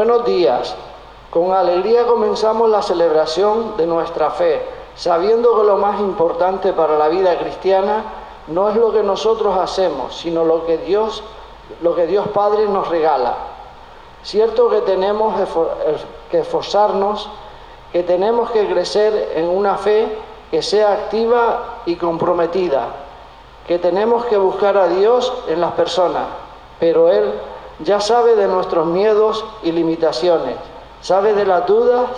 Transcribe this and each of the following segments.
Buenos días. Con alegría comenzamos la celebración de nuestra fe, sabiendo que lo más importante para la vida cristiana no es lo que nosotros hacemos, sino lo que Dios Padre nos regala. Cierto que tenemos que esforzarnos, que tenemos que crecer en una fe que sea activa y comprometida, que tenemos que buscar a Dios en las personas, pero Él ya sabe de nuestros miedos y limitaciones, sabe de las dudas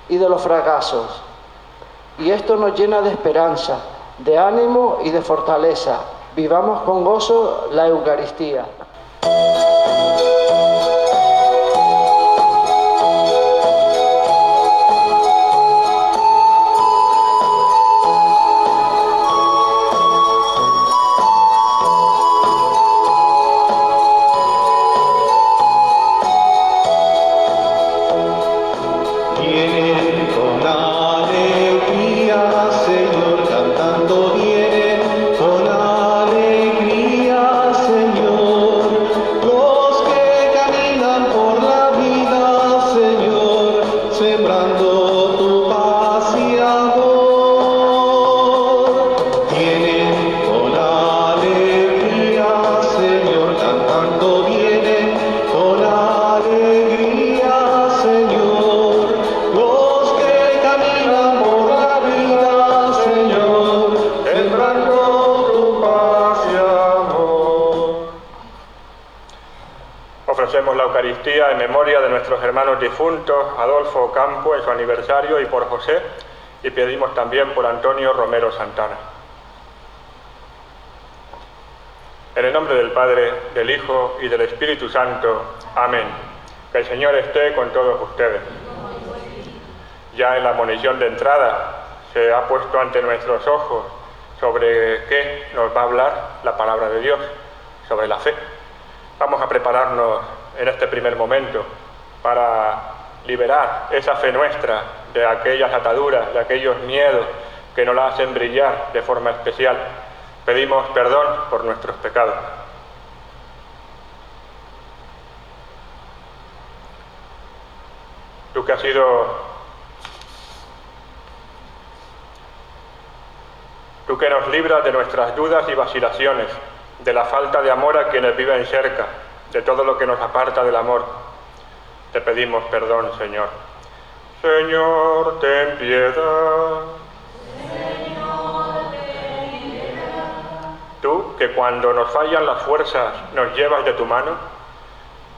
y de los fracasos. Y esto nos llena de esperanza, de ánimo y de fortaleza. Vivamos con gozo la Eucaristía. Ofrecemos la Eucaristía en memoria de nuestros hermanos difuntos, Adolfo Campo en su aniversario y por José, y pedimos también por Antonio Romero Santana. En el nombre del Padre, del Hijo y del Espíritu Santo. Amén. Que el Señor esté con todos ustedes. Ya en la monición de entrada se ha puesto ante nuestros ojos sobre qué nos va a hablar la palabra de Dios, sobre la fe. Vamos a prepararnos en este primer momento para liberar esa fe nuestra de aquellas ataduras, de aquellos miedos que nos la hacen brillar de forma especial. Pedimos perdón por nuestros pecados. Tú que nos libras de nuestras dudas y vacilaciones, de la falta de amor a quienes viven cerca, de todo lo que nos aparta del amor. Te pedimos perdón, Señor. Señor, ten piedad. Señor, ten piedad. Tú, que cuando nos fallan las fuerzas nos llevas de tu mano.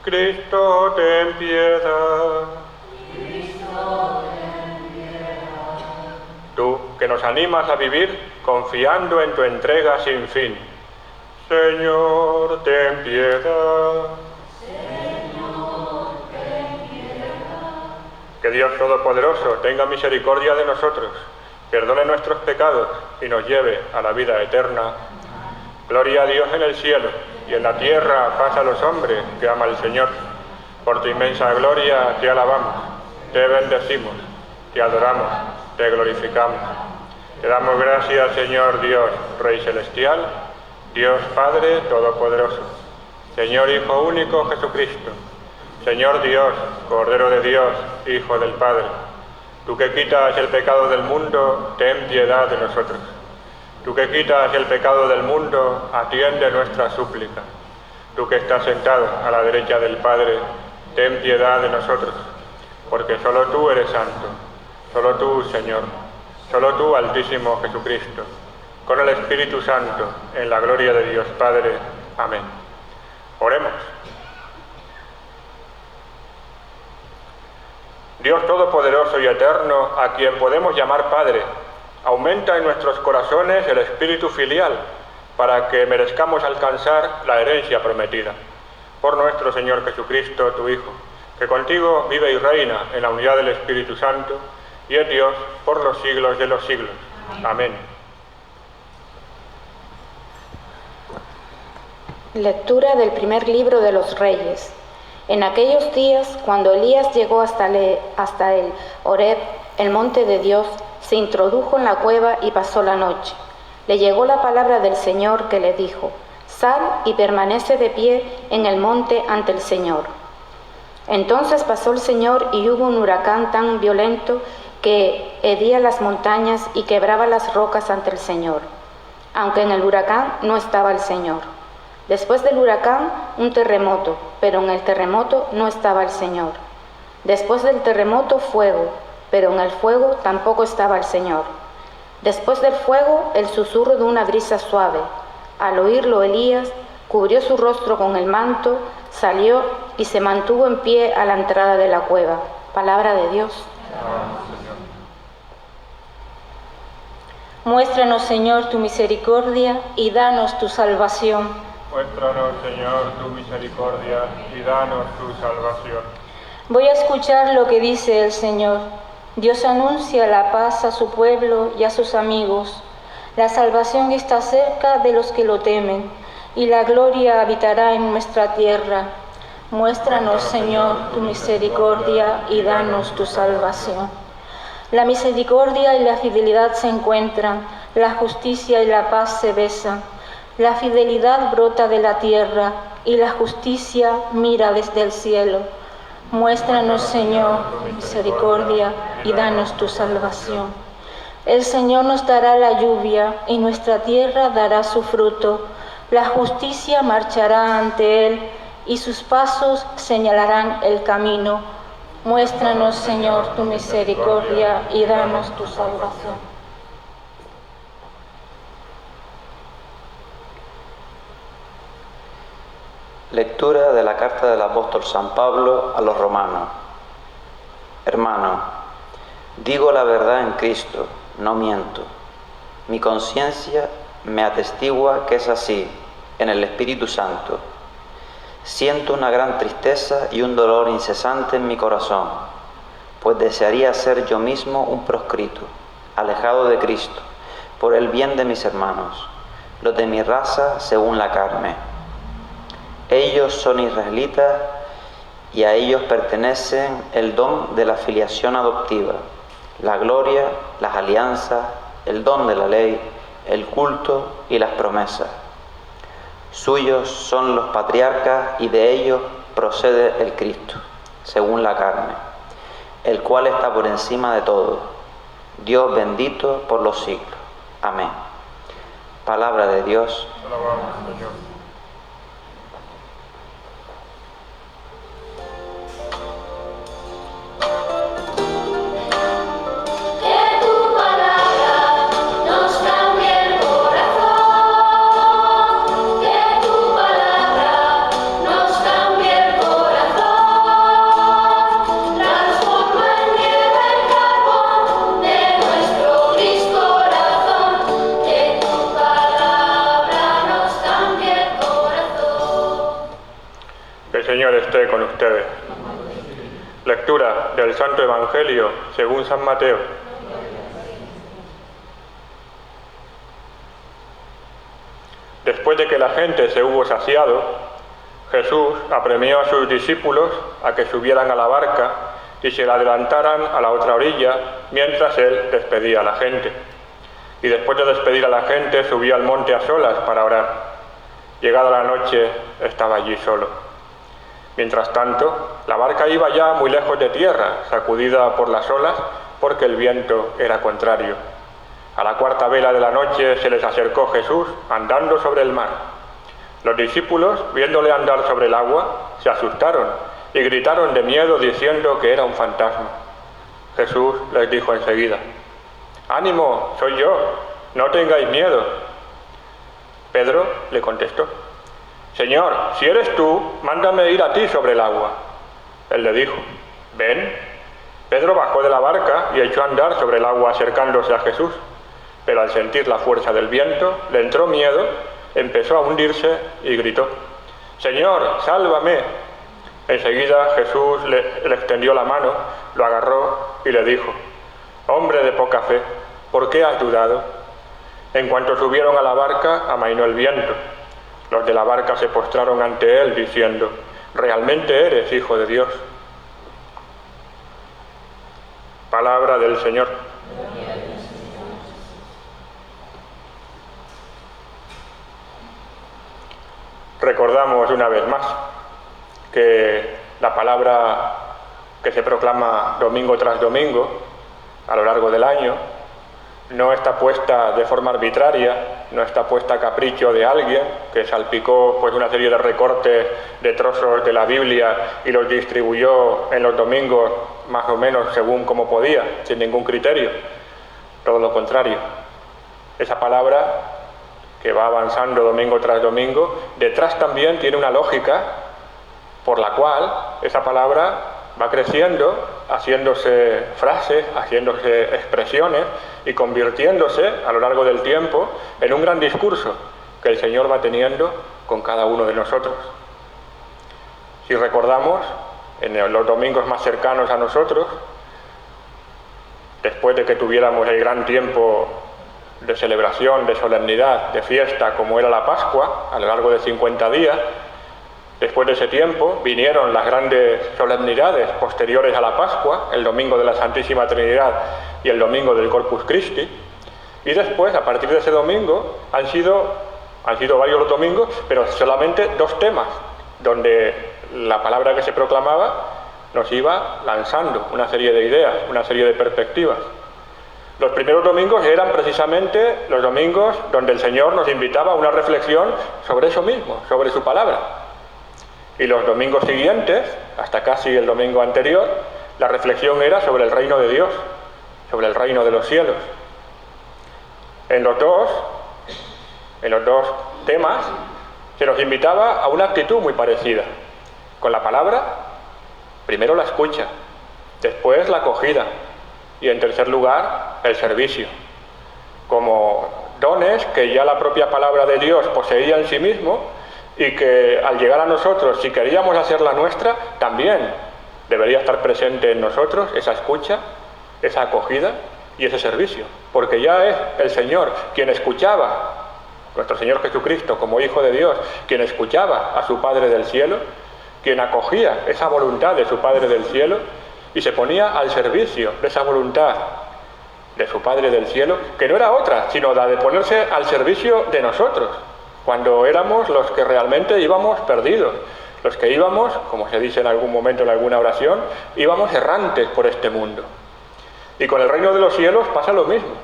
Cristo, ten piedad. Cristo, ten piedad. Tú, que nos animas a vivir confiando en tu entrega sin fin. Señor, ten piedad. Señor, ten piedad. Que Dios Todopoderoso tenga misericordia de nosotros, perdone nuestros pecados y nos lleve a la vida eterna. Gloria a Dios en el cielo y en la tierra paz a los hombres que ama el Señor. Por tu inmensa gloria te alabamos, te bendecimos, te adoramos, te glorificamos. Te damos gracias, Señor Dios, Rey Celestial, Dios Padre Todopoderoso, Señor Hijo único Jesucristo, Señor Dios, Cordero de Dios, Hijo del Padre. Tú que quitas el pecado del mundo, ten piedad de nosotros. Tú que quitas el pecado del mundo, atiende nuestra súplica. Tú que estás sentado a la derecha del Padre, ten piedad de nosotros, porque solo tú eres santo, solo tú, Señor, solo tú, Altísimo Jesucristo, con el Espíritu Santo, en la gloria de Dios Padre. Amén. Oremos. Dios Todopoderoso y Eterno, a quien podemos llamar Padre, aumenta en nuestros corazones el espíritu filial, para que merezcamos alcanzar la herencia prometida. Por nuestro Señor Jesucristo, tu Hijo, que contigo vive y reina en la unidad del Espíritu Santo, y es Dios por los siglos de los siglos. Amén. Lectura del primer libro de los Reyes. En aquellos días, cuando Elías llegó hasta el Horeb, el monte de Dios, se introdujo en la cueva y pasó la noche. Le llegó la palabra del Señor que le dijo: sal y permanece de pie en el monte ante el Señor. Entonces pasó el Señor y hubo un huracán tan violento que hedía las montañas y quebraba las rocas ante el Señor, aunque en el huracán no estaba el Señor. Después del huracán, un terremoto, pero en el terremoto no estaba el Señor. Después del terremoto, fuego, pero en el fuego tampoco estaba el Señor. Después del fuego, el susurro de una brisa suave. Al oírlo, Elías cubrió su rostro con el manto, salió y se mantuvo en pie a la entrada de la cueva. Palabra de Dios. Muéstranos, Señor, tu misericordia y danos tu salvación. Muéstranos, Señor, tu misericordia y danos tu salvación. Voy a escuchar lo que dice el Señor. Dios anuncia la paz a su pueblo y a sus amigos. La salvación está cerca de los que lo temen, y la gloria habitará en nuestra tierra. Muéstranos, Señor, tu misericordia y danos tu salvación. La misericordia y la fidelidad se encuentran, la justicia y la paz se besan. La fidelidad brota de la tierra y la justicia mira desde el cielo. Muéstranos, Señor, tu misericordia y danos tu salvación. El Señor nos dará la lluvia y nuestra tierra dará su fruto. La justicia marchará ante Él y sus pasos señalarán el camino. Muéstranos, Señor, tu misericordia y danos tu salvación. Lectura de la carta del apóstol San Pablo a los romanos. Hermano, digo la verdad en Cristo, no miento. Mi conciencia me atestigua que es así, en el Espíritu Santo. Siento una gran tristeza y un dolor incesante en mi corazón, pues desearía ser yo mismo un proscrito, alejado de Cristo, por el bien de mis hermanos, los de mi raza según la carne. Ellos son israelitas y a ellos pertenecen el don de la filiación adoptiva, la gloria, las alianzas, el don de la ley, el culto y las promesas. Suyos son los patriarcas y de ellos procede el Cristo, según la carne, el cual está por encima de todo, Dios bendito por los siglos. Amén. Palabra de Dios. Alabamos, Señor. El Señor esté con ustedes. Lectura del Santo Evangelio según San Mateo. Después de que la gente se hubo saciado, Jesús apremió a sus discípulos a que subieran a la barca y se la adelantaran a la otra orilla mientras él despedía a la gente. Y después de despedir a la gente subió al monte a solas para orar. Llegada la noche estaba allí solo. Mientras tanto, la barca iba ya muy lejos de tierra, sacudida por las olas, porque el viento era contrario. A la cuarta vela de la noche se les acercó Jesús andando sobre el mar. Los discípulos, viéndole andar sobre el agua, se asustaron y gritaron de miedo diciendo que era un fantasma. Jesús les dijo enseguida: «¡Ánimo, soy yo! No tengáis miedo». Pedro le contestó: «Señor, si eres tú, mándame ir a ti sobre el agua». Él le dijo: «Ven». Pedro bajó de la barca y echó a andar sobre el agua acercándose a Jesús. Pero al sentir la fuerza del viento, le entró miedo, empezó a hundirse y gritó: «Señor, sálvame». Enseguida Jesús le extendió la mano, lo agarró y le dijo: «Hombre de poca fe, ¿por qué has dudado?». En cuanto subieron a la barca, amainó el viento. Los de la barca se postraron ante él diciendo: «Realmente eres Hijo de Dios». Palabra del Señor. Recordamos una vez más que la palabra que se proclama domingo tras domingo a lo largo del año no está puesta de forma arbitraria, no está puesta a capricho de alguien que salpicó pues una serie de recortes de trozos de la Biblia y los distribuyó en los domingos más o menos según como podía, sin ningún criterio. Todo lo contrario. Esa palabra que va avanzando domingo tras domingo, detrás también tiene una lógica por la cual esa palabra va creciendo, haciéndose frases, haciéndose expresiones y convirtiéndose a lo largo del tiempo en un gran discurso que el Señor va teniendo con cada uno de nosotros. Si recordamos, en los domingos más cercanos a nosotros, después de que tuviéramos el gran tiempo de celebración, de solemnidad, de fiesta, como era la Pascua, a lo largo de 50 días, después de ese tiempo vinieron las grandes solemnidades posteriores a la Pascua, el domingo de la Santísima Trinidad y el domingo del Corpus Christi, y después, a partir de ese domingo, han sido varios los domingos, pero solamente 2 temas, donde la palabra que se proclamaba nos iba lanzando una serie de ideas, una serie de perspectivas. Los primeros domingos eran precisamente los domingos donde el Señor nos invitaba a una reflexión sobre eso mismo, sobre su palabra. Y los domingos siguientes, hasta casi el domingo anterior, la reflexión era sobre el reino de Dios, sobre el reino de los cielos. En los dos temas se nos invitaba a una actitud muy parecida. Con la palabra, primero la escucha, después la acogida y en tercer lugar el servicio. Como dones que ya la propia palabra de Dios poseía en sí mismo y que al llegar a nosotros, si queríamos hacerla nuestra, también debería estar presente en nosotros esa escucha, esa acogida y ese servicio, porque ya es el Señor quien escuchaba, nuestro Señor Jesucristo como Hijo de Dios, quien escuchaba a su Padre del cielo, quien acogía esa voluntad de su Padre del cielo y se ponía al servicio de esa voluntad de su Padre del cielo, que no era otra, sino la de ponerse al servicio de nosotros, cuando éramos los que realmente íbamos perdidos, los que íbamos, como se dice en algún momento en alguna oración, íbamos errantes por este mundo. Y con el reino de los cielos pasa lo mismo.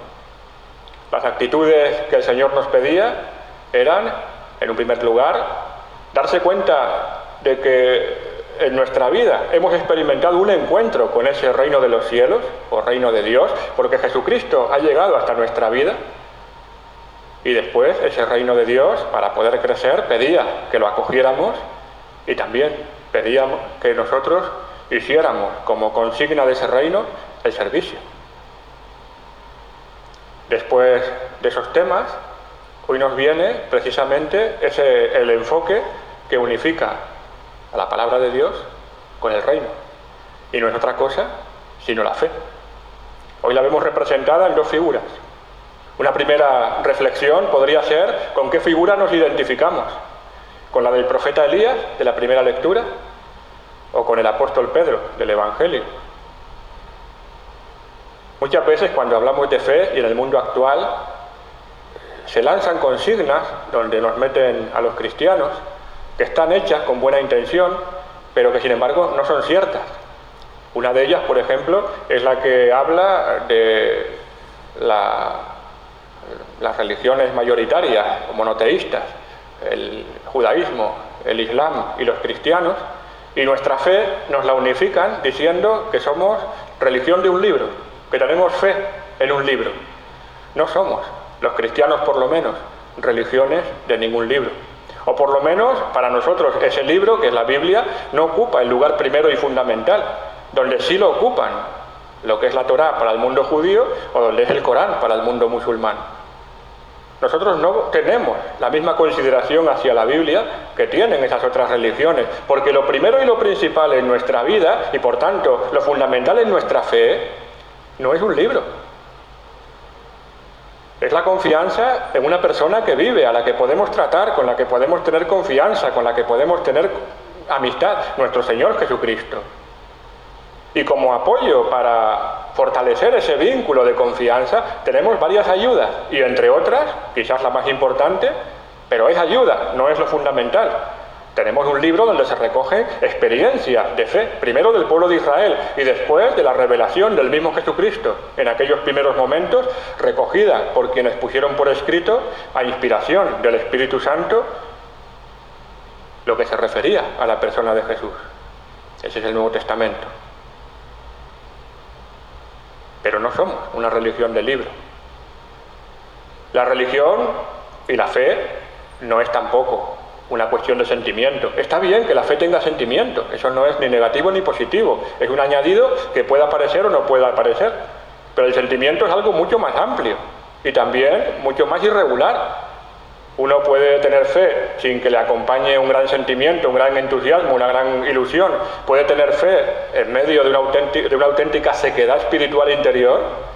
Las actitudes que el Señor nos pedía eran, en un primer lugar, darse cuenta de que en nuestra vida hemos experimentado un encuentro con ese reino de los cielos, o reino de Dios, porque Jesucristo ha llegado hasta nuestra vida. Y después ese reino de Dios, para poder crecer, pedía que lo acogiéramos y también pedíamos que nosotros hiciéramos como consigna de ese reino el servicio. Después de esos temas, hoy nos viene precisamente el enfoque que unifica a la palabra de Dios con el reino. Y no es otra cosa sino la fe. Hoy la vemos representada en 2 figuras. Una primera reflexión podría ser con qué figura nos identificamos, con la del profeta Elías de la primera lectura o con el apóstol Pedro del Evangelio. Muchas veces cuando hablamos de fe y en el mundo actual se lanzan consignas donde nos meten a los cristianos que están hechas con buena intención, pero que sin embargo no son ciertas. Una de ellas, por ejemplo, es la que habla de las religiones mayoritarias o monoteístas, el judaísmo, el islam y los cristianos, y nuestra fe nos la unifican diciendo que somos religión de un libro, que tenemos fe en un libro. No somos, los cristianos por lo menos, religiones de ningún libro. O por lo menos, para nosotros, ese libro, que es la Biblia, no ocupa el lugar primero y fundamental, donde sí lo ocupan lo que es la Torá para el mundo judío o donde es el Corán para el mundo musulmán. Nosotros no tenemos la misma consideración hacia la Biblia que tienen esas otras religiones, porque lo primero y lo principal en nuestra vida, y por tanto lo fundamental en nuestra fe, no es un libro. Es la confianza en una persona que vive, a la que podemos tratar, con la que podemos tener confianza, con la que podemos tener amistad, nuestro Señor Jesucristo. Y como apoyo para fortalecer ese vínculo de confianza, tenemos varias ayudas, y entre otras, quizás la más importante, pero es ayuda, no es lo fundamental. Tenemos un libro donde se recogen experiencias de fe, primero del pueblo de Israel y después de la revelación del mismo Jesucristo, en aquellos primeros momentos, recogida por quienes pusieron por escrito, a inspiración del Espíritu Santo, lo que se refería a la persona de Jesús. Ese es el Nuevo Testamento. Pero no somos una religión del libro. La religión y la fe no es tampoco una cuestión de sentimiento. Está bien que la fe tenga sentimiento, eso no es ni negativo ni positivo, es un añadido que pueda aparecer o no pueda aparecer, pero el sentimiento es algo mucho más amplio y también mucho más irregular. Uno puede tener fe sin que le acompañe un gran sentimiento, un gran entusiasmo, una gran ilusión. Puede tener fe en medio de una auténtica sequedad espiritual interior,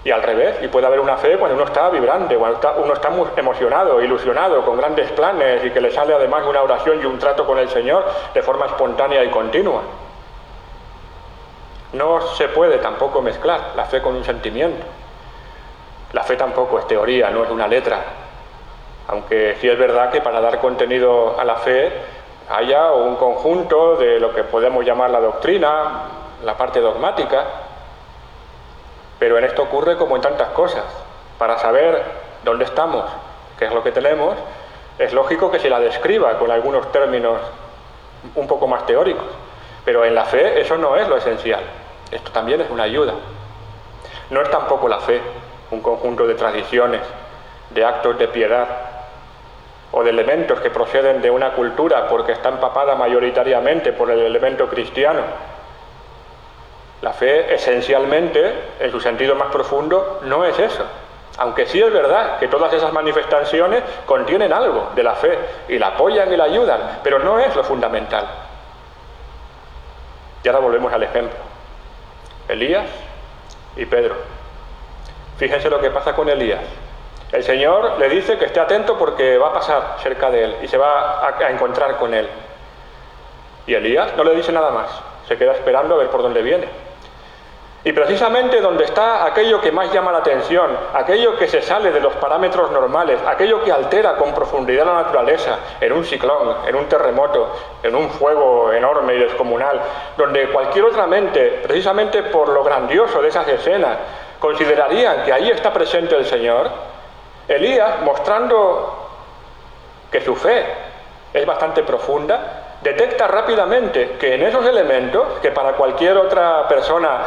y al revés, y puede haber una fe cuando uno está vibrante, cuando uno está muy emocionado, ilusionado, con grandes planes y que le sale además una oración y un trato con el Señor de forma espontánea y continua. No se puede tampoco mezclar la fe con un sentimiento. La fe tampoco es teoría, no es una letra. Aunque sí es verdad que para dar contenido a la fe haya un conjunto de lo que podemos llamar la doctrina, la parte dogmática. Pero en esto ocurre como en tantas cosas. Para saber dónde estamos, qué es lo que tenemos, es lógico que se la describa con algunos términos un poco más teóricos. Pero en la fe eso no es lo esencial. Esto también es una ayuda. No es tampoco la fe un conjunto de tradiciones, de actos de piedad o de elementos que proceden de una cultura porque está empapada mayoritariamente por el elemento cristiano. La fe, esencialmente, en su sentido más profundo, no es eso. Aunque sí es verdad que todas esas manifestaciones contienen algo de la fe y la apoyan y la ayudan, pero no es lo fundamental. Y ahora volvemos al ejemplo. Elías y Pedro. Fíjense lo que pasa con Elías. El Señor le dice que esté atento porque va a pasar cerca de él y se va a encontrar con él. Y Elías no le dice nada más, se queda esperando a ver por dónde viene. Y precisamente donde está aquello que más llama la atención, aquello que se sale de los parámetros normales, aquello que altera con profundidad la naturaleza, en un ciclón, en un terremoto, en un fuego enorme y descomunal, donde cualquier otra mente, precisamente por lo grandioso de esas escenas, considerarían que ahí está presente el Señor, Elías, mostrando que su fe es bastante profunda, detecta rápidamente que en esos elementos, que para cualquier otra persona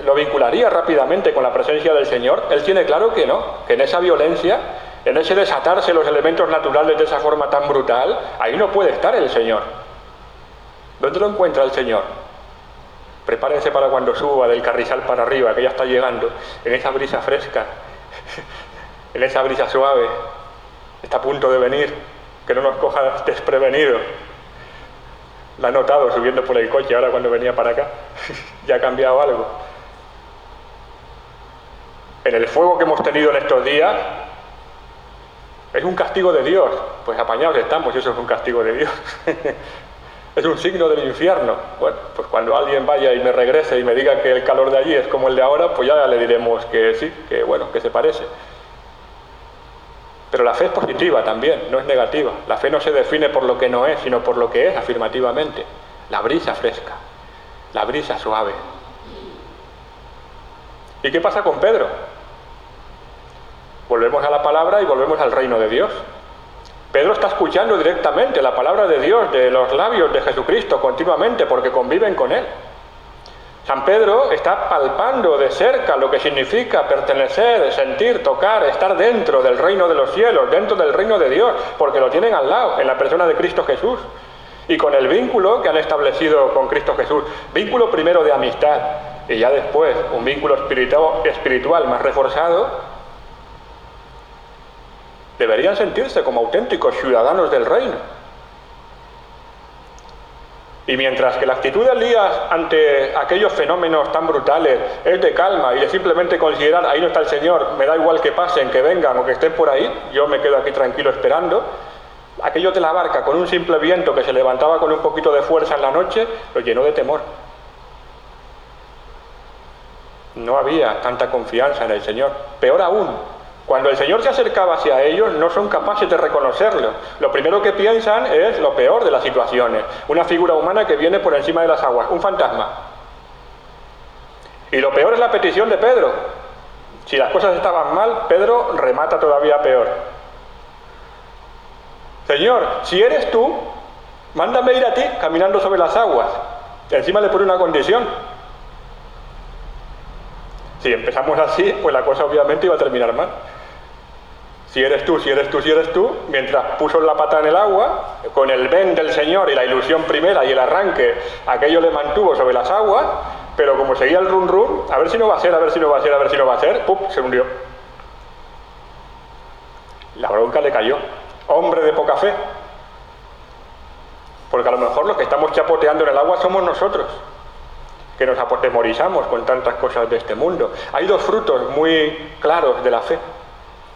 lo vincularía rápidamente con la presencia del Señor, él tiene claro que no, que en esa violencia, en ese desatarse los elementos naturales de esa forma tan brutal, ahí no puede estar el Señor. ¿Dónde lo encuentra el Señor? Prepárense para cuando suba del Carrizal para arriba, que ya está llegando, en esa brisa fresca, en esa brisa suave, está a punto de venir, que no nos coja desprevenidos. La he notado subiendo por el coche ahora cuando venía para acá. Ya ha cambiado algo. En el fuego que hemos tenido en estos días, ¿es un castigo de Dios? Pues apañados estamos, eso es un castigo de Dios. Es un signo del infierno. Bueno, pues cuando alguien vaya y me regrese y me diga que el calor de allí es como el de ahora, pues ya le diremos que sí, que bueno, que se parece. Pero la fe es positiva también, no es negativa. La fe no se define por lo que no es, sino por lo que es afirmativamente. La brisa fresca, la brisa suave. ¿Y qué pasa con Pedro? Volvemos a la palabra y volvemos al reino de Dios. Pedro está escuchando directamente la palabra de Dios de los labios de Jesucristo continuamente porque conviven con él. San Pedro está palpando de cerca lo que significa pertenecer, sentir, tocar, estar dentro del reino de los cielos, dentro del reino de Dios, porque lo tienen al lado, en la persona de Cristo Jesús. Y con el vínculo que han establecido con Cristo Jesús, vínculo primero de amistad y ya después un vínculo espiritual más reforzado, deberían sentirse como auténticos ciudadanos del reino. Y mientras que la actitud de Elías ante aquellos fenómenos tan brutales es de calma y de simplemente considerar, ahí no está el Señor, me da igual que pasen, que vengan o que estén por ahí, yo me quedo aquí tranquilo esperando, aquello de la barca con un simple viento que se levantaba con un poquito de fuerza en la noche, lo llenó de temor. No había tanta confianza en el Señor. Peor aún, Cuando el Señor se acercaba hacia ellos, no son capaces de reconocerlo. Lo primero que piensan es lo peor de las situaciones. Una figura humana que viene por encima de las aguas, un fantasma. Y lo peor es la petición de Pedro. Si las cosas estaban mal, Pedro remata todavía peor. Señor, si eres tú, mándame ir a ti caminando sobre las aguas. Encima le pone una condición. Si empezamos así, pues la cosa obviamente iba a terminar mal. Si eres tú, si eres tú, si eres tú, mientras puso la pata en el agua, con el ven del Señor y la ilusión primera y el arranque, aquello le mantuvo sobre las aguas, pero como seguía el rum rum, a ver si no va a ser, a ver si no va a ser, a ver si no va a ser, ¡pum!, se hundió. La bronca le cayó. Hombre de poca fe. Porque a lo mejor los que estamos chapoteando en el agua somos nosotros, que nos atemorizamos con tantas cosas de este mundo. Hay dos frutos muy claros de la fe,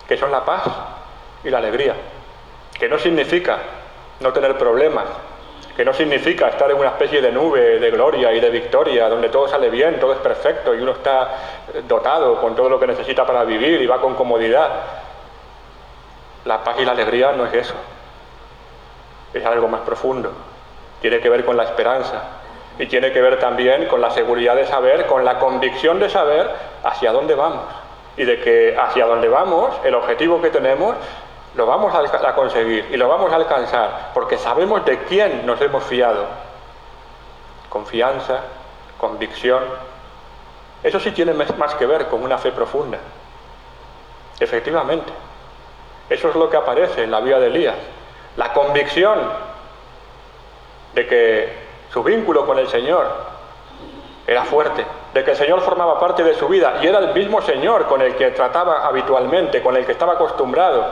que son la paz y la alegría, que no significa no tener problemas, que no significa estar en una especie de nube de gloria y de victoria, donde todo sale bien, todo es perfecto y uno está dotado con todo lo que necesita para vivir y va con comodidad. La paz y la alegría no es eso, es algo más profundo, tiene que ver con la esperanza y tiene que ver también con la seguridad de saber, con la convicción de saber hacia dónde vamos y de que hacia dónde vamos, el objetivo que tenemos, lo vamos a conseguir y lo vamos a alcanzar porque sabemos de quién nos hemos fiado. Confianza, convicción, eso sí tiene más que ver con una fe profunda. Efectivamente, eso es lo que aparece en la vida de Elías, la convicción de que su vínculo con el Señor era fuerte, de que el Señor formaba parte de su vida y era el mismo Señor con el que trataba habitualmente, con el que estaba acostumbrado.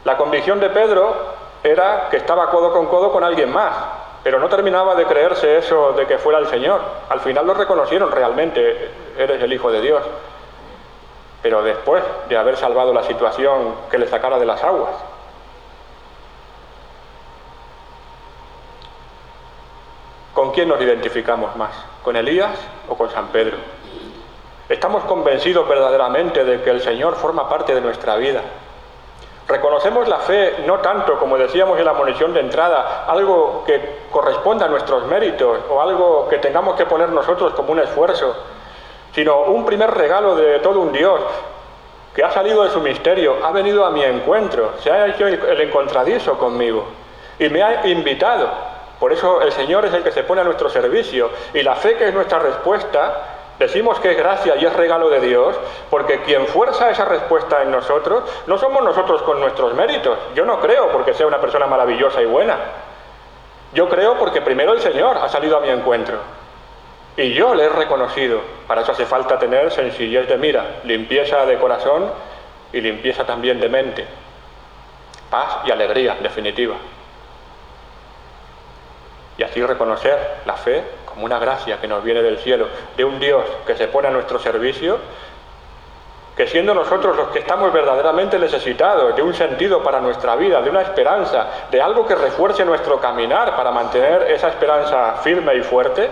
La convicción de Pedro era que estaba codo con alguien más, pero no terminaba de creerse eso de que fuera el Señor. Al final lo reconocieron realmente, eres el Hijo de Dios. Pero después de haber salvado la situación que le sacara de las aguas. ¿Con quién nos identificamos más? ¿Con Elías o con San Pedro? ¿Estamos convencidos verdaderamente de que el Señor forma parte de nuestra vida? ¿Reconocemos la fe no tanto, como decíamos en la admonición de entrada, algo que corresponda a nuestros méritos o algo que tengamos que poner nosotros como un esfuerzo, sino un primer regalo de todo un Dios que ha salido de su misterio, ha venido a mi encuentro, se ha hecho el encontradizo conmigo y me ha invitado? Por eso el Señor es el que se pone a nuestro servicio y la fe, que es nuestra respuesta, decimos que es gracia y es regalo de Dios, porque quien fuerza esa respuesta en nosotros no somos nosotros con nuestros méritos. Yo no creo porque sea una persona maravillosa y buena. Yo creo porque primero el Señor ha salido a mi encuentro y yo le he reconocido. Para eso hace falta tener sencillez de mira, limpieza de corazón y limpieza también de mente. Paz y alegría, en definitiva. Y así reconocer la fe como una gracia que nos viene del cielo, de un Dios que se pone a nuestro servicio, que siendo nosotros los que estamos verdaderamente necesitados de un sentido para nuestra vida, de una esperanza, de algo que refuerce nuestro caminar para mantener esa esperanza firme y fuerte,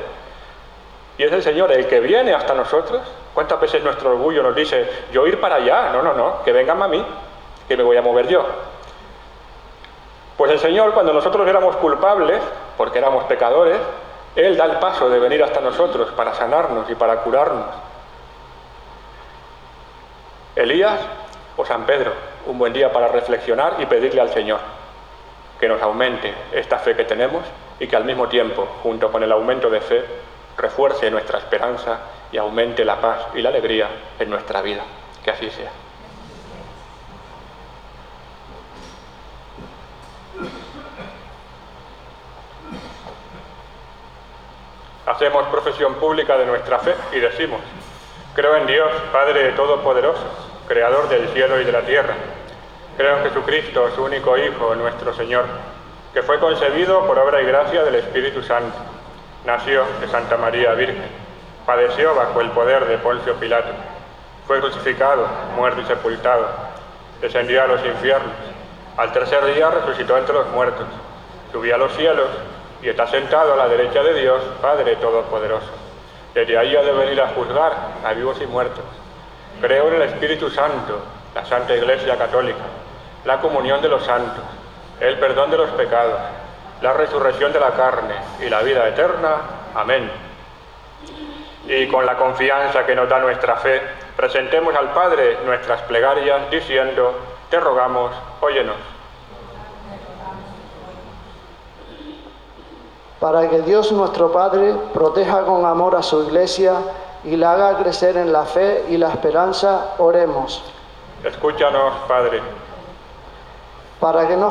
y es el Señor el que viene hasta nosotros. ¿Cuántas veces nuestro orgullo nos dice, yo ir para allá? No, que vengan a mí, que me voy a mover yo. Pues el Señor, cuando nosotros éramos culpables, porque éramos pecadores, Él da el paso de venir hasta nosotros para sanarnos y para curarnos. Elías o San Pedro, un buen día para reflexionar y pedirle al Señor que nos aumente esta fe que tenemos y que al mismo tiempo, junto con el aumento de fe, refuerce nuestra esperanza y aumente la paz y la alegría en nuestra vida. Que así sea. Hacemos profesión pública de nuestra fe y decimos: creo en Dios, Padre Todopoderoso, Creador del cielo y de la tierra. Creo en Jesucristo, su único Hijo, nuestro Señor, que fue concebido por obra y gracia del Espíritu Santo. Nació de Santa María Virgen, padeció bajo el poder de Poncio Pilato, fue crucificado, muerto y sepultado, descendió a los infiernos, al tercer día resucitó entre los muertos, subió a los cielos y está sentado a la derecha de Dios, Padre Todopoderoso. Desde ahí ha de venir a juzgar a vivos y muertos. Creo en el Espíritu Santo, la Santa Iglesia Católica, la comunión de los santos, el perdón de los pecados, la resurrección de la carne y la vida eterna. Amén. Y con la confianza que nos da nuestra fe, presentemos al Padre nuestras plegarias diciendo: te rogamos, óyenos. Para que Dios nuestro Padre proteja con amor a su Iglesia y la haga crecer en la fe y la esperanza, oremos. Escúchanos, Padre. Para que no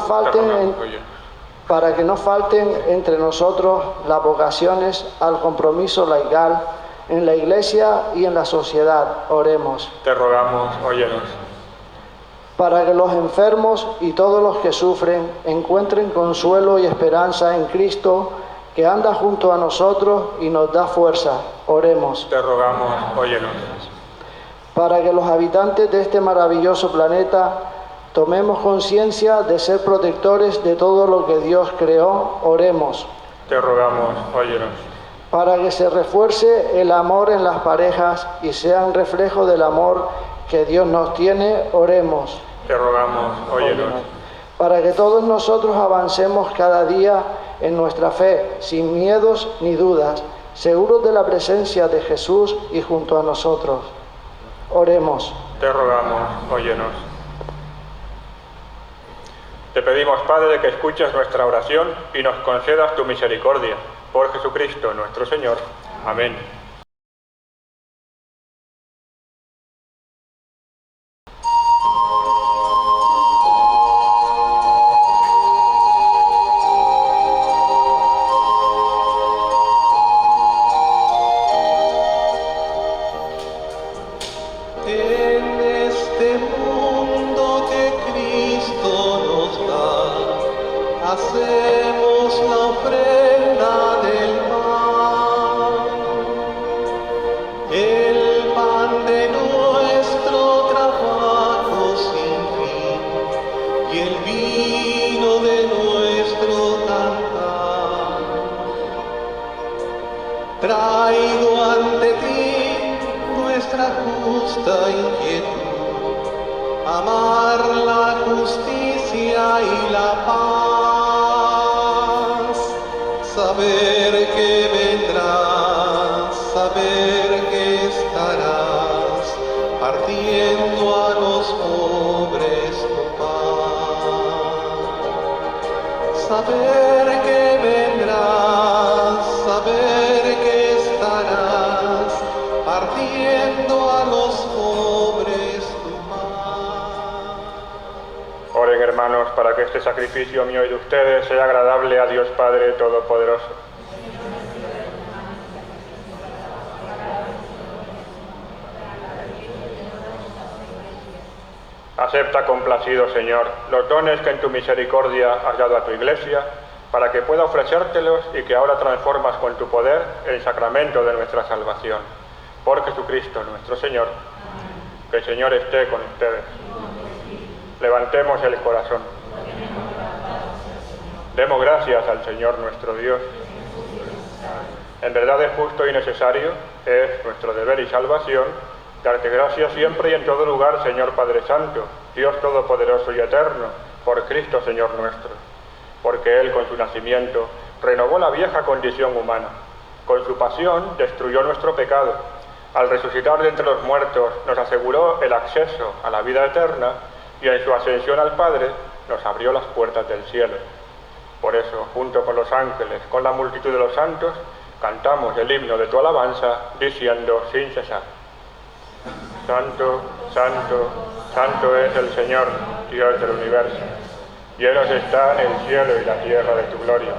falten entre nosotros las vocaciones al compromiso laical en la Iglesia y en la sociedad, oremos. Te rogamos, óyenos. Para que los enfermos y todos los que sufren encuentren consuelo y esperanza en Cristo, que anda junto a nosotros y nos da fuerza, oremos. Te rogamos, óyenos. Para que los habitantes de este maravilloso planeta tomemos conciencia de ser protectores de todo lo que Dios creó, oremos. Te rogamos, óyenos. Para que se refuerce el amor en las parejas y sean reflejo del amor que Dios nos tiene, oremos. Te rogamos, óyenos. Para que todos nosotros avancemos cada día en nuestra fe, sin miedos ni dudas, seguros de la presencia de Jesús y junto a nosotros. Oremos. Te rogamos, óyenos. Te pedimos, Padre, que escuches nuestra oración y nos concedas tu misericordia. Por Jesucristo nuestro Señor. Amén. En este mundo que Cristo nos da, hacemos la ofrenda del pan, el pan de nuestro trabajo sin fin y el vino de nuestro cantar. Traigo ante ti nuestra justa inquietud, amar la justicia y la paz, saber que vendrás, saber que estarás, partiendo a los pobres tu pan. Saber que vendrás, saber que estarás, partiendo a los pobres tu pan. Oren, hermanos, para que este sacrificio mío y de ustedes sea agradable a Dios Padre Todopoderoso. Acepta complacido, Señor, los dones que en tu misericordia has dado a tu Iglesia, para que pueda ofrecértelos y que ahora transformas con tu poder el sacramento de nuestra salvación. Por Jesucristo nuestro Señor. Que el Señor esté con ustedes. Levantemos el corazón. Demos gracias al Señor nuestro Dios. En verdad es justo y necesario, es nuestro deber y salvación, darte gracias siempre y en todo lugar, Señor Padre Santo, Dios Todopoderoso y Eterno, por Cristo Señor nuestro. Porque Él con su nacimiento renovó la vieja condición humana. Con su pasión destruyó nuestro pecado. Al resucitar de entre los muertos nos aseguró el acceso a la vida eterna y en su ascensión al Padre nos abrió las puertas del cielo. Por eso, junto con los ángeles, con la multitud de los santos, cantamos el himno de tu alabanza, diciendo sin cesar: Santo, santo, santo es el Señor, Dios del universo. Llenos están el cielo y la tierra de tu gloria.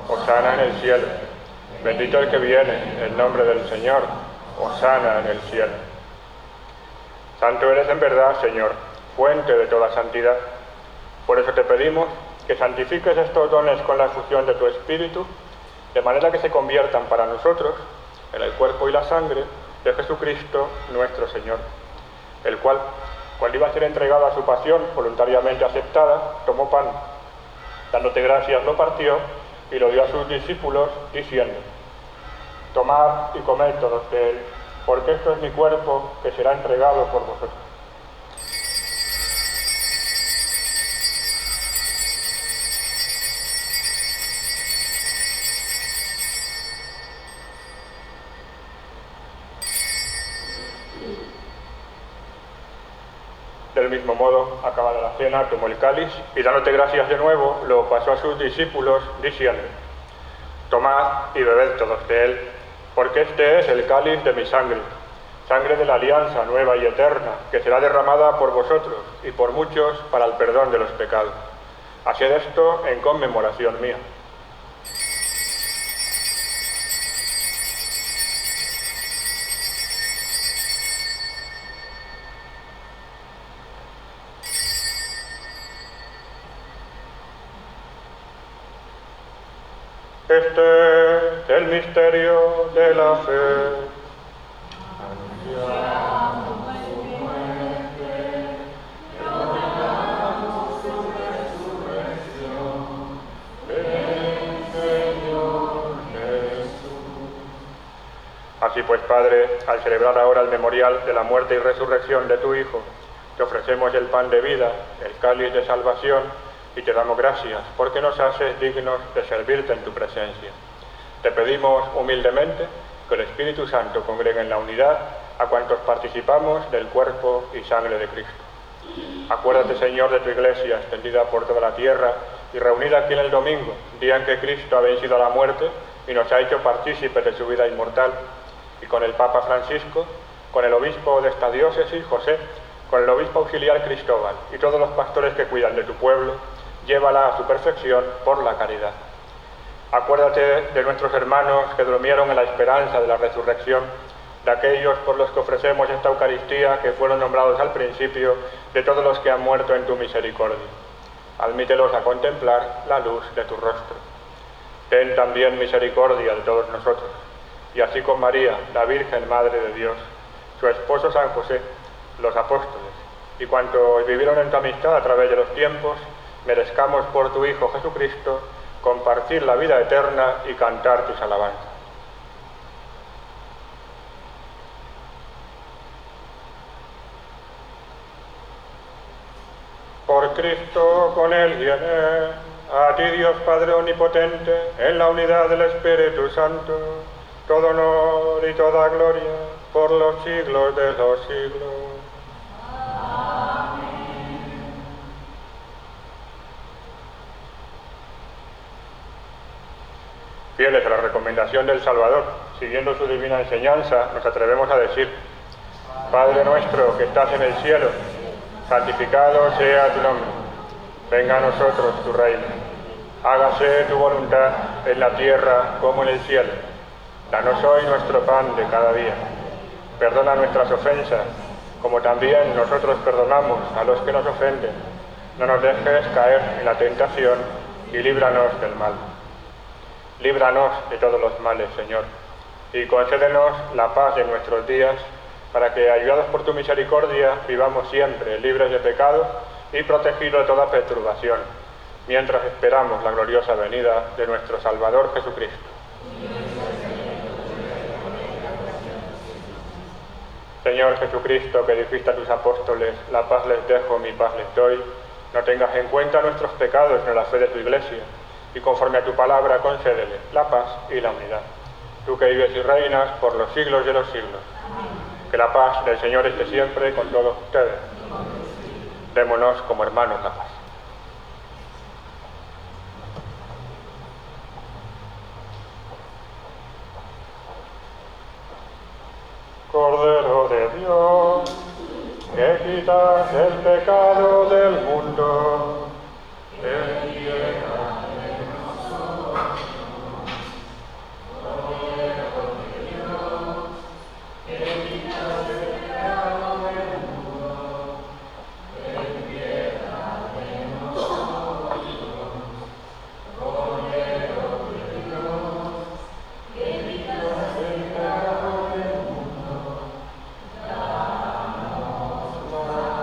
Hosana en el cielo. Bendito el que viene, en nombre del Señor. Hosana en el cielo. Santo eres en verdad, Señor, fuente de toda santidad. Por eso te pedimos que santifiques estos dones con la efusión de tu Espíritu, de manera que se conviertan para nosotros en el cuerpo y la sangre de Jesucristo nuestro Señor, el cual, cuando iba a ser entregado a su pasión voluntariamente aceptada, tomó pan, dándote gracias lo partió y lo dio a sus discípulos, diciendo: Tomad y comed todos de él, porque esto es mi cuerpo que será entregado por vosotros. Del mismo modo, acabada la cena, tomó el cáliz y dándote gracias de nuevo, lo pasó a sus discípulos, diciendo: tomad y bebed todos de él, porque este es el cáliz de mi sangre, sangre de la alianza nueva y eterna, que será derramada por vosotros y por muchos para el perdón de los pecados. Haced esto en conmemoración mía. Este es el misterio de la fe. Así pues, Padre, al celebrar ahora el memorial de la muerte y resurrección de tu Hijo, te ofrecemos el pan de vida, el cáliz de salvación, y te damos gracias porque nos haces dignos de servirte en tu presencia. Te pedimos humildemente que el Espíritu Santo congregue en la unidad a cuantos participamos del cuerpo y sangre de Cristo. Acuérdate, Señor, de tu Iglesia extendida por toda la tierra y reunida aquí en el domingo, día en que Cristo ha vencido a la muerte y nos ha hecho partícipes de su vida inmortal. Y con el Papa Francisco, con el obispo de esta diócesis, José, con el obispo auxiliar Cristóbal y todos los pastores que cuidan de tu pueblo, llévala a su perfección por la caridad. Acuérdate de nuestros hermanos que durmieron en la esperanza de la resurrección, de aquellos por los que ofrecemos esta Eucaristía que fueron nombrados al principio, de todos los que han muerto en tu misericordia. Admítelos a contemplar la luz de tu rostro. Ten también misericordia de todos nosotros, y así con María, la Virgen Madre de Dios, su esposo San José, los apóstoles, y cuantos vivieron en tu amistad a través de los tiempos, merezcamos por tu Hijo Jesucristo compartir la vida eterna y cantar tus alabanzas. Por Cristo, con Él y en Él, a ti Dios Padre Omnipotente, en la unidad del Espíritu Santo, todo honor y toda gloria por los siglos de los siglos. Fieles a la recomendación del Salvador, siguiendo su divina enseñanza, nos atrevemos a decir: Padre nuestro que estás en el cielo, santificado sea tu nombre. Venga a nosotros tu reino. Hágase tu voluntad en la tierra como en el cielo. Danos hoy nuestro pan de cada día. Perdona nuestras ofensas, como también nosotros perdonamos a los que nos ofenden. No nos dejes caer en la tentación y líbranos del mal. Líbranos de todos los males, Señor, y concédenos la paz en nuestros días, para que, ayudados por tu misericordia, vivamos siempre libres de pecado y protegidos de toda perturbación, mientras esperamos la gloriosa venida de nuestro Salvador Jesucristo. Señor Jesucristo, que dijiste a tus apóstoles: la paz les dejo, mi paz les doy, no tengas en cuenta nuestros pecados ni la fe de tu Iglesia, y conforme a tu palabra concédele la paz y la unidad. Tú que vives y reinas por los siglos de los siglos. Que la paz del Señor esté siempre con todos ustedes. Démonos como hermanos la paz. Cordero de Dios, que quitas el pecado del mundo, ten piedad de nosotros. Cordero de Dios, que quitas el pecado del mundo, ten piedad de nosotros. Cordero de Dios, que quitas el pecado del mundo, danos paz.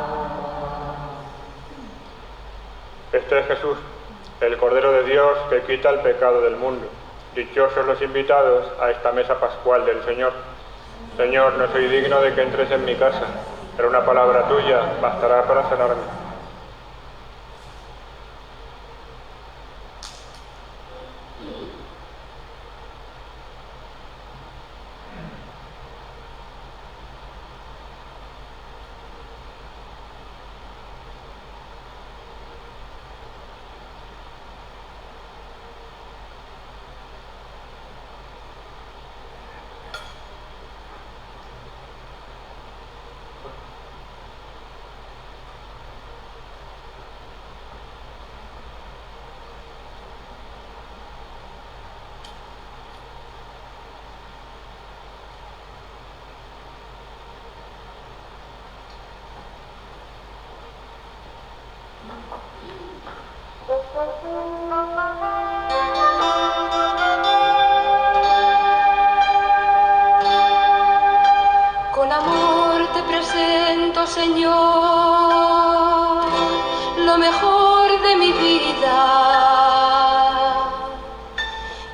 Este es Jesús, el Cordero de Dios que quita el pecado del mundo. Dichosos los invitados a esta mesa pascual del Señor. Señor, no soy digno de que entres en mi casa, pero una palabra tuya bastará para sanarme. Con amor te presento, Señor, lo mejor de mi vida.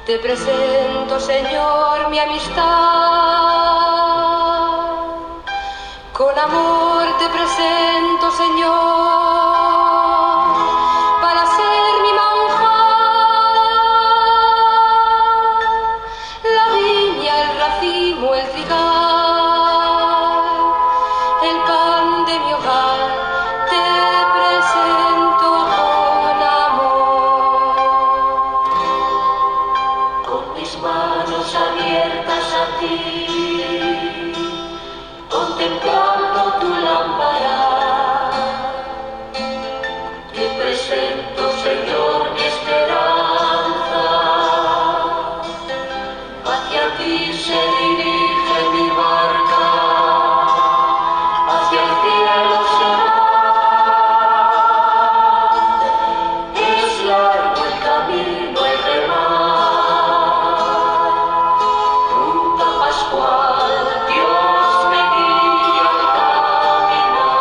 Te presento, Señor, mi amistad. Con amor te presento, Señor, para ser mi manjar. La viña, el racimo, el trigal, el pan de mi hogar, te presento con amor. Con mis manos abiertas a ti, contemplando tu lámpara, te presento, Señor, mi esperanza. Hacia ti se dirige mi barca, hacia el cielo se va. Es largo el camino el remar, ruta pascual, Dios me guía al caminar.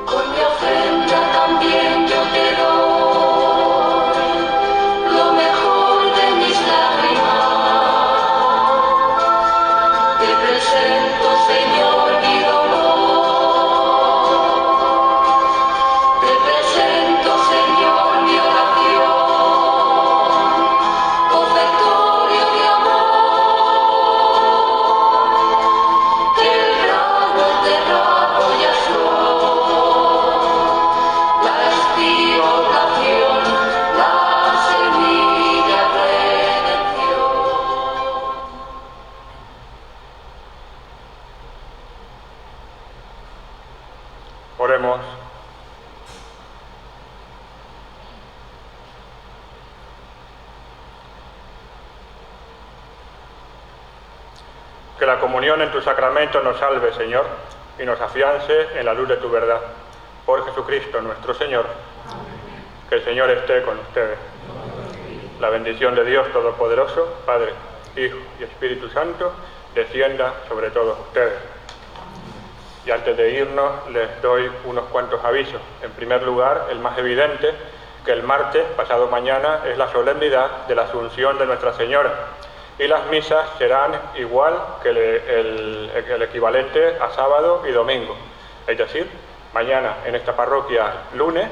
Con mi ofrenda también yo te doy lo mejor de mis lágrimas. Te presento, Señor, mi dolor. Te presento, Señor, mi oración, ofertorio de amor. El grano enterrado ya soy, la estiva oración, la semilla redención. Oremos. Que la comunión en tu sacramento nos salve, Señor, y nos afiance en la luz de tu verdad. Por Jesucristo nuestro Señor. Que el Señor esté con ustedes. La bendición de Dios Todopoderoso, Padre, Hijo y Espíritu Santo, descienda sobre todos ustedes. Y antes de irnos les doy unos cuantos avisos. En primer lugar, el más evidente, que el martes, pasado mañana, es la solemnidad de la Asunción de Nuestra Señora. Y las misas serán igual que el equivalente a sábado y domingo. Es decir, mañana en esta parroquia, lunes,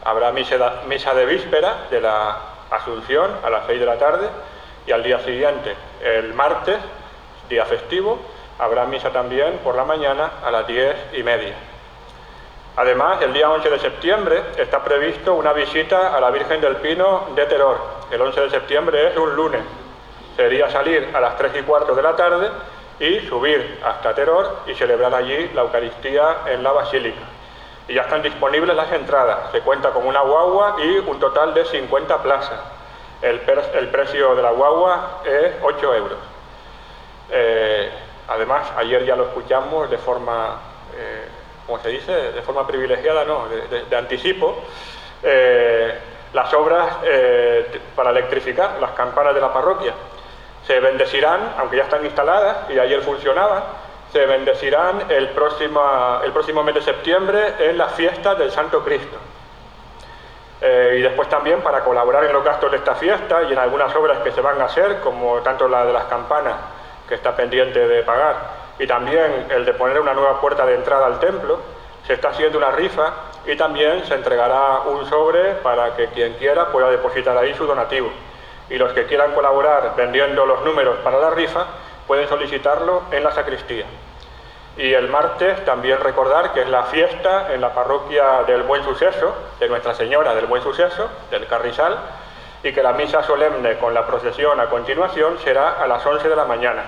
habrá misa de víspera de la Asunción a las 6 de la tarde, y al día siguiente, el martes, día festivo, habrá misa también por la mañana a las 10:30. Además, el día 11 de septiembre está previsto una visita a la Virgen del Pino de Teror. El 11 de septiembre es un lunes. Sería salir a las 3:15 de la tarde y subir hasta Teror y celebrar allí la Eucaristía en la Basílica. Y ya están disponibles las entradas. Se cuenta con una guagua y un total de 50 plazas. El precio de la guagua es 8 euros. Además, ayer ya lo escuchamos de forma, ¿cómo se dice? De forma privilegiada, no, de anticipo. Las obras para electrificar las campanas de la parroquia se bendecirán, aunque ya están instaladas y ayer funcionaban, se bendecirán el próximo mes de septiembre en las fiestas del Santo Cristo. Y después también, para colaborar en los gastos de esta fiesta y en algunas obras que se van a hacer, como tanto la de las campanas, que está pendiente de pagar, y también el de poner una nueva puerta de entrada al templo, se está haciendo una rifa y también se entregará un sobre para que quien quiera pueda depositar ahí su donativo. Y los que quieran colaborar vendiendo los números para la rifa pueden solicitarlo en la sacristía. Y el martes también recordar que es la fiesta en la parroquia del Buen Suceso, de Nuestra Señora del Buen Suceso, del Carrizal, y que la misa solemne con la procesión a continuación será a las 11 de la mañana.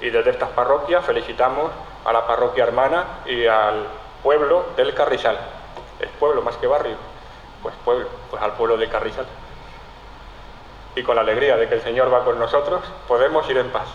Y desde estas parroquias felicitamos a la parroquia hermana y al pueblo del Carrizal. ¿Es pueblo más que barrio? Pues pueblo, pues al pueblo del Carrizal. Y con la alegría de que el Señor va con nosotros, podemos ir en paz.